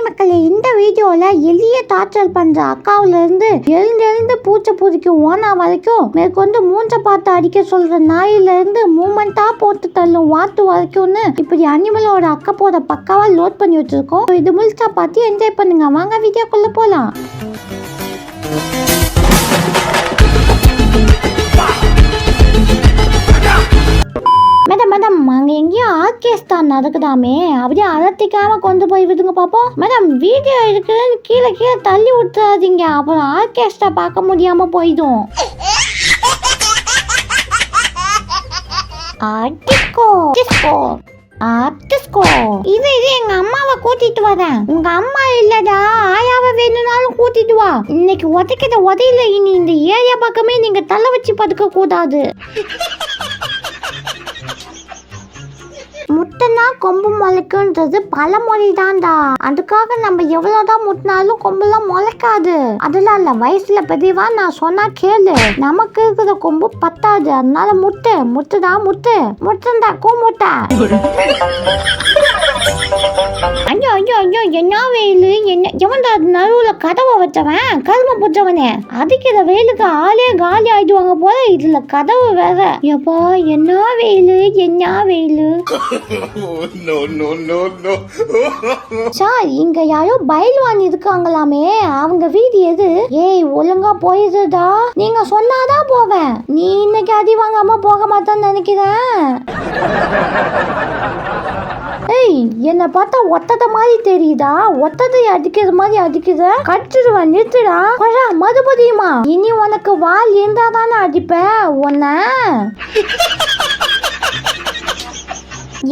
மக்களே, இந்த வீடியோல எளிய டார்ச்சர் பண்ற அக்காவுல இருந்து எழுந்து பூச்சை புதிக்கு ஓனா வரைக்கும் மேற்கொண்டு மூஞ்ச பார்த்து அடிக்க சொல்ற நாயில இருந்து மூமெண்டா போட்டு தள்ளும் வாத்து வரைக்கும்னு இப்படி அனிமலோட அக்கப்போட பக்காவா லோட் பண்ணி வச்சிருக்கோம். இது முழுசா பார்த்து என்ஜாய் பண்ணுங்க. வாங்க வீடியோக்குள்ள போலாம். மேடம் அங்க எங்கேயும் ஆர்கெஸ்ட்ரா நடக்குதாமே, அப்படியே அலட்டிக்காம கொண்டு போய் விடுங்க பாப்போம். மேடம் வீடியோ இருக்குன்னு கீழே தள்ளி விட்டுறாதீங்க, அப்புறம் ஆர்கெஸ்ட்ரா பார்க்க முடியாம போயிடும். இது எங்க அம்மாவை கூட்டிட்டு வரேன். உங்க அம்மா இல்லடா, ஆயாவை வேணும்னாலும் கூட்டிட்டு வா. இன்னைக்கு உதைக்கிற உதையில இனி இந்த ஏரியா பக்கமே நீங்க தலை வச்சு படுக்க கூடாது. முட்டைனா கொம்பு முளைக்குன்றது பழமொழி தான்டா. அதுக்காக நம்ம எவ்வளவுதான் முட்டினாலும் கொம்புலாம் முளைக்காது. அதெல்லாம் இல்ல, வயசுல பெரியவா நான் சொன்னா கேளு. நமக்கு இருக்கிற கொம்பு பத்தாது, அதனால முட்டுடா முட்டுண்டா கூமுட்டா. ஐயோ ஐயோ ஐயோ, என்ன வெயிலு, என்ன எவன்டா நடுவுல கதவை வச்சவன், கரும புச்சவனே. அடிக்கிற வெயிலுக்கு ஆளே காலி ஆயிடுவாங்க போல, இதுல கதவு வேற. எப்பா என்ன வெயிலு. சார், இங்க யாரோ பயில்வான் இருக்காங்களாமே, அவங்க வீடு எது? ஏய் ஒழுங்கா போயிடுடா, நீங்க சொன்னாதான் போவேன். நீ இன்னைக்கு அடி வாங்காம போக மாட்டேன்னு நினைக்கிறேன். ஏய், என்ன பார்த்தா ஒத்தத மாதிரி தெரியுதா? ஒத்ததை அடிக்கிற மாதிரி அடிக்குத, கடிச்சிடுவேன், நிறுத்துடா. மறுபடியுமா? இனி உனக்கு வால் இருந்தா தானே அடிப்ப உன்ன.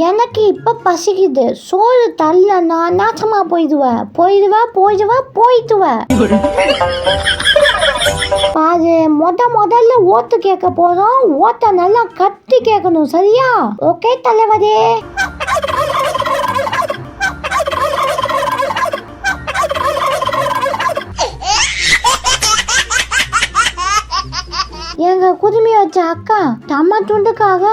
எனக்கு இப்ப பசிக்குது, சோறு தள்ளனா நாசமா போயிடுவேன். பாரு, முதல்ல ஓட்டு கேட்க போறோம். ஓட்ட நல்லா கட்டி கேட்கணும், சரியா? ஓகே தலைவரே. எங்க குடுமி வச்ச அக்கா தம்ம துண்டுக்காக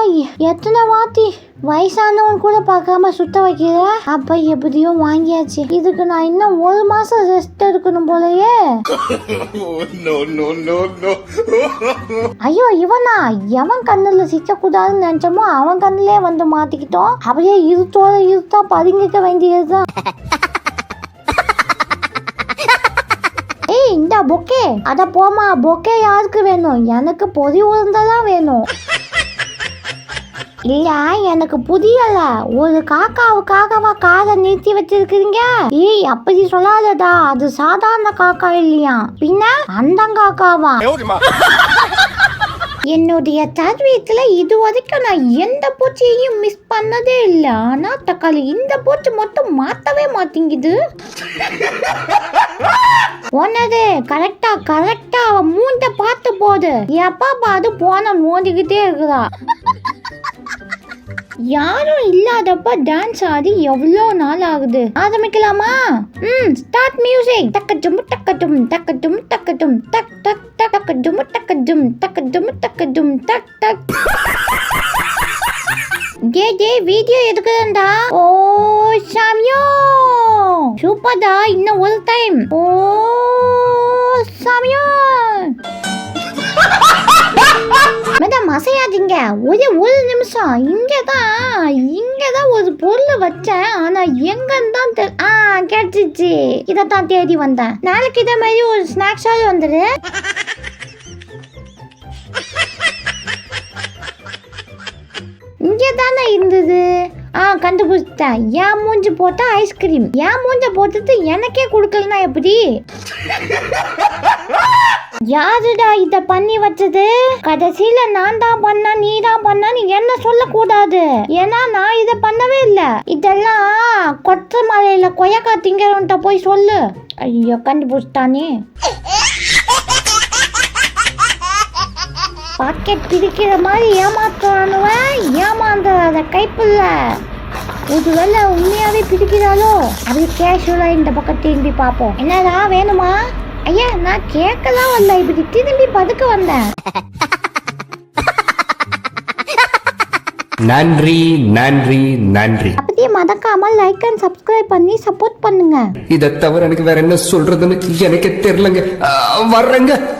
எத்தனை வாட்டி வயசானவன் கூட பார்க்காம சுத்த வைக்கிற. அப்ப எப்படியோ வாங்கியாச்சு. இதுக்கு நான் இன்னும் 1 மாசம் ரெஸ்ட் எடுக்கணும் போலயே. ஐயோ, இவனா? எவன் கண்ணுல சிக்க கூடாதுன்னு நினைச்சோமோ அவன் கண்ணுலே வந்து மாட்டிக்கிட்டோம். அப்படியே இருட்டா பதுங்கிக்க வேண்டியதுதான். இந்த பொக்கே அத போமா. பொக்கே யாருக்கு வேணும்? எனக்கு பொதி உருந்ததான் வேணும். இல்ல, எனக்கு புரியல. ஒரு காக்காவுக்காகவா காதை நிறுத்தி வச்சிருக்கீங்க? ஏய், அப்படி சொல்லாதடா, அது சாதாரண காக்கா இல்லையா, பின்ன அந்த காக்காவா? என்னுடைய தர்வீத்துல இது வரைக்கும் நான் எந்த பூச்சியையும் மிஸ் பண்ணதே இல்லை. ஆனா தக்காளி இந்த பூச்சி மட்டும் மாத்தவே மாட்டேங்குது. ஒன்னது கரெக்டா அவன் மூஞ்ச பார்த்து போது எப்பா பாது போன மோதிக்கிட்டே இருக்குதா. யாரும் இல்லாதப்ப டான்ஸ் ஆடி எவ்வளோ நாள் ஆகுது. ஆரம்பிக்கலாமா? Start music. டக்கட்டும் டக்கட்டும் டக்கட்டும் டக்கட்டும் டக் டக் டக்கட்டும் டக்கட்டும் டக்கட்டும் டக்கட்டும் டக் டக். டே வீடியோ எடுக்குறேன்டா. ஓ சாமியோ, சூப்பர்டா. இன்னும் ஒரு டைம். ஓ சாமியோ. மேடம் அசையாதீங்க, ஒரு நிமிஷம். இங்கதான் ஒரு பொருள் வச்சேன், ஆனா எங்கன்னு தான் கிடைச்சிச்சு. இதத்தான் தேடி வந்தேன். நாளைக்கு இதே மாதிரி ஒரு ஸ்நாக்ஸாவது வந்துரு. இங்கதானே இருந்தது. கண்டுபிடிச்சிட்டேன். என் மூஞ்சி போட்ட ஐஸ்கிரீம். என் மூஞ்ச போட்டுட்டு எனக்கே கொடுக்கலனா எப்படி? யாருடா இத பண்ணி வச்சது? கடைசியில நான் தான் பண்ண, நீ தான் பண்ண என்ன சொல்லக்கூடாது. ஏன்னா நான் இத பண்ணவே இல்ல. இதெல்லாம் கொற்ற மலையில கொயக்கா திங்கிறவன்ட்ட போய் சொல்லு. ஐயோ, கண்டுபிடிச்சிட்டானே. பாக்கெட் பிடிக்கிற மாதிரி ஏமாத்துறானுவன். ஏமாந்துறாத கைப்புள்ள. ஒருவேளை உண்மையாவே பிடிக்கிறாளோ? அப்படி கேஷுவலா இந்த பக்கம் திரும்பி பார்ப்போம். என்னடா வேணுமா? ஐயா, நான் கேட்கலாம் வரல, இப்படி திரும்பி பதுக்க வந்தேன். நன்றி நன்றி நன்றி. அப்படியே மறக்காம லைக் அண்ட் சப்ஸ்கிரைப் பண்ணி சப்போர்ட் பண்ணுங்க. இதை தவிர எனக்கு வேற என்ன சொல்றதுன்னு எனக்கு தெரியலங்க. வர்றேங்க.